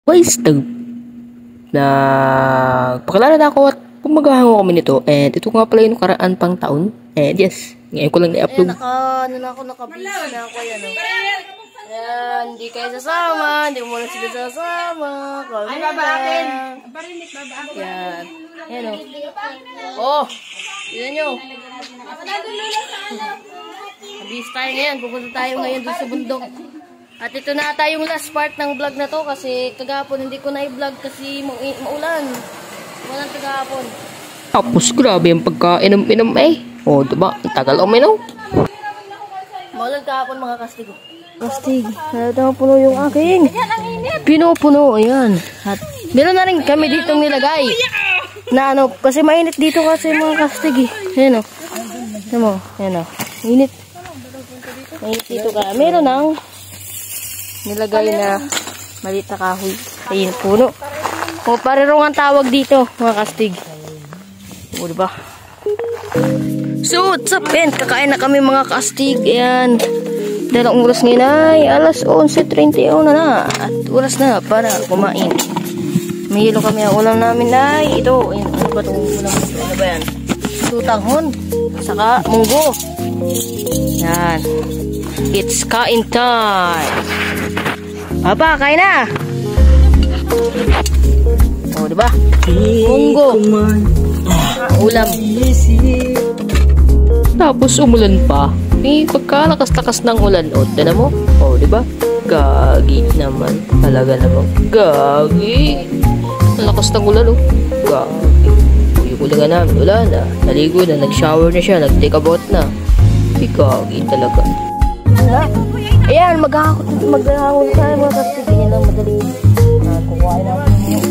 Wasted na pakilala na ako at pumagahango kami nito, and ito nga pala yung nakaraan pang taon, and yes, ngayon ko lang na-upload. Nakabis na ako, yan o. Ayan, hindi kayo sasama, hindi mo na sila sasama. Ay, babaakin. Yan, yan o. Oh, yun nyo. Nabis tayo ngayon, pupunta tayo ngayon dun sa bundok. At ito na ata yung last part ng vlog na to kasi kagapon hindi ko na i-vlog kasi maulan. Walang kagapon. Tapos grabe yung pagkainom-inom eh. O diba? Ang tagal uminom. Maulan kagapon mga kastig. Kastig. Nalata puno yung aking. Pinupuno. Ayan. At meron na rin kami ditong nilagay. Na ano. Kasi mainit dito kasi mga kastig eh. Ayan o. Ayan mo. Ayan o. Mainit. Mainit dito ka. Meron ang nilagay na maliit na kahoy. Ayun, puno. O, parirong ang tawag dito, mga kastig. O, diba? So, what's up, and kakain na kami, mga kastig. Ayan. Dalang oras ngayon ay alas 11:31 na. At oras na para kumain. May hilo kami. Ang ulam namin ay ito. Ayan, ano ba itong ulam? Ano ba yan? Tutanghon. Saka munggo. Ayan. It's kain time. Apa, kain na. Oh, diba? Munggo. Ulam. Tapos umulan pa. Eh, pagkalakas-lakas ng ulan. O, dala mo? O, diba? Gagi naman. Talaga naman. Gagi. Ang lakas ng ulan, o. Gagi. Yung ulan namin. Wala na. Naligo na. Nag-shower na siya. Nag-take a bath na. Eh, gagi talaga. Ayan, maghahakot tayo mga kastig. Ganyan lang madali. Kukuhain natin yung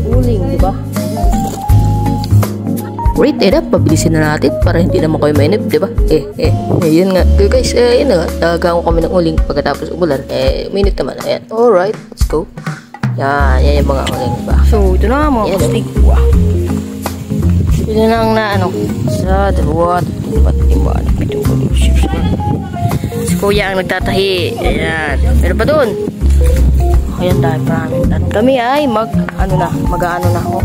uling, diba? Wait, up. Pabilisin na natin para hindi naman kayo mainip, diba? Yun nga. Guys, yun na nga. Nagahakot kami ng uling pagkatapos umulan. Minute naman. Ayan. Alright, let's go. Yan yung mga uling, diba? So, ito na mga kastig. Wow. Ito na lang na ano. Sa dalawa, tatlong, lima, pitong, si kuya ang nagtatahi. Ayan. Meron pa dun. Ayan tayo parang. At kami ay mag-ano na ako.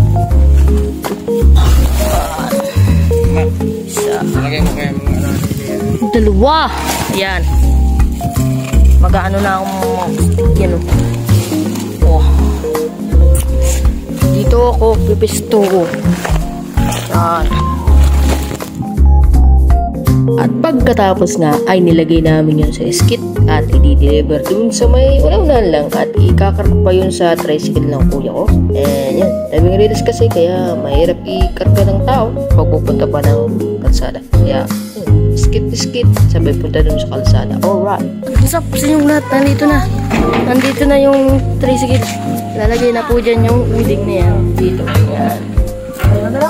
Isa. Dalawa. Ayan. Mag-ano na akong yan o. Oh. Dito ako pipisto ko. Ayan. At pagkatapos nga ay nilagay namin yun sa skid at i-deliver dun sa may unahan lang at ikakarga pa yun sa tricycle ng kuya ko. And yan, daming reels kasi kaya mahirap ikarga ng tao pag pupunta pa ng kalsada. Kaya skid sabay punta dun sa kalsada. Alright. What's up sa inyong lahat? Nandito na yung tricycle. Lalagay na po dyan yung uling na yan. Dito. Yan.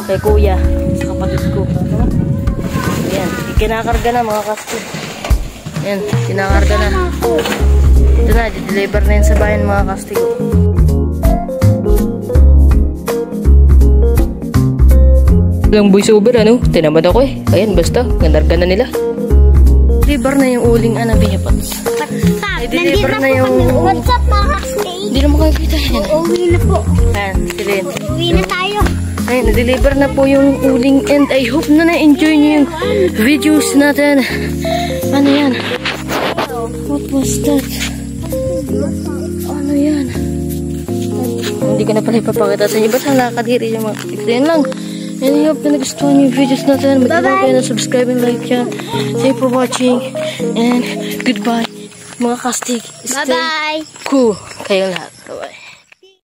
Kay kuya sa kapatid ko. Ayan, kinakarga na mga kastig. Ayan, kinakarga na. Ito na, di-deliver na yun sa bayan mga kastig. Lang voice over ano, tinamad ako eh. Ayan, basta, ganarga na nila. Deliver na yung uling anabihapats. Deliver na yung... What's up mga kastig? Hindi na makakita yan. Uuwi na po. Ayan, silin. Uuwi na tayo. Ay, na-deliver na po yung uling and I hope na na-enjoy nyo yung videos natin. Ano yan? What was that? Ano yan? Hindi ko na pala ipapakita sa inyo. Ba't nakakadiri yung mga kastig? Yan lang. And I hope na nagustuhan yung videos natin. Mag-iwan kayo na subscribe and like yan. Thank you for watching and goodbye mga kastig. Bye-bye. Cool. Kayo lahat.